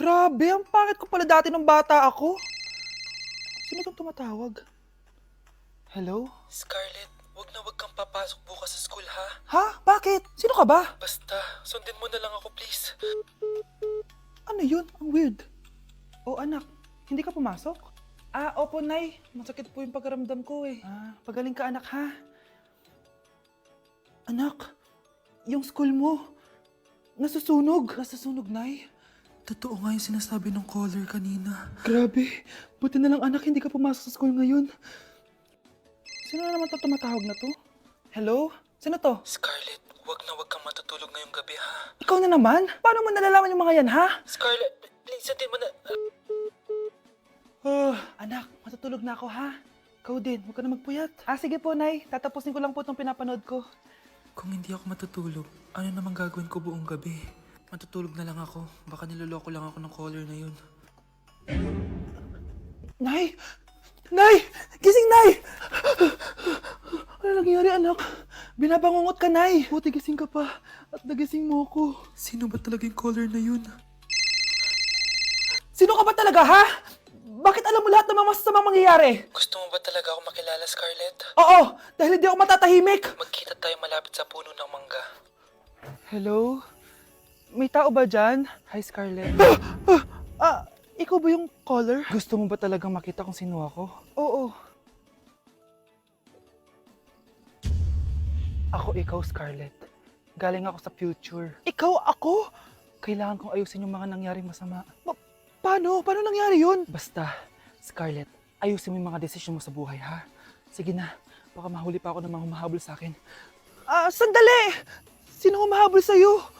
Grabe, ang pangit ko pala dati nung bata ako. Sino itong tumatawag? Hello? Scarlett, wag kang papasok bukas sa school ha. Ha? Bakit? Sino ka ba? Basta, sundin mo na lang ako please. Ano yun? Ang weird. Oh anak, hindi ka pumasok? Opo Nay. Masakit po yung pagkaramdam ko eh. Pagaling ka anak ha. Anak, yung school mo, nasusunog. Nasusunog, Nay. Totoo nga yung sinasabi ng caller kanina. Grabe. Buti na lang anak, hindi ka pumasok sa school ngayon. Sino na naman tumatawag na to? Hello? Sino to? Scarlett, wag kang matutulog ngayong gabi ha. Ikaw na naman? Paano mo nalalaman yung mga yan, ha? Scarlett, please sundin mo na. Anak, matutulog na ako, ha? Ikaw din, huwag ka na magpuyat. Sige po, Nay. Tatapusin ko lang po itong pinapanood ko. Kung hindi ako matutulog, ano namang gagawin ko buong gabi? Matutulog na lang ako. Baka niloloko lang ako ng caller na yun. Nay! Nay! Gising, Nay! Ano nangyari, anak? Binabangungot ka, Nay. Buti gising ka pa. At nagising mo ako. Sino ba talaga yung caller na yun? Sino ka ba talaga, ha? Bakit alam mo lahat ng mga masasamang mangyayari? Gusto mo ba talaga ako makilala, Scarlett? Oo, dahil hindi ako matatahimik. Magkita tayo malapit sa puno ng mangga. Hello? May tao ba dyan? Hi, Scarlett. Ikaw ba yung caller? Gusto mo ba talagang makita kung sino ako? Oo. Ako ikaw, Scarlett. Galing ako sa future. Ikaw ako? Kailangan kong ayusin yung mga nangyaring masama. Paano? Paano nangyari yun? Basta, Scarlett, ayusin mo yung mga desisyon mo sa buhay, ha? Sige na, baka mahuli pa ako ng mga humahabol sa akin. Sandali! Sino humahabol sa'yo?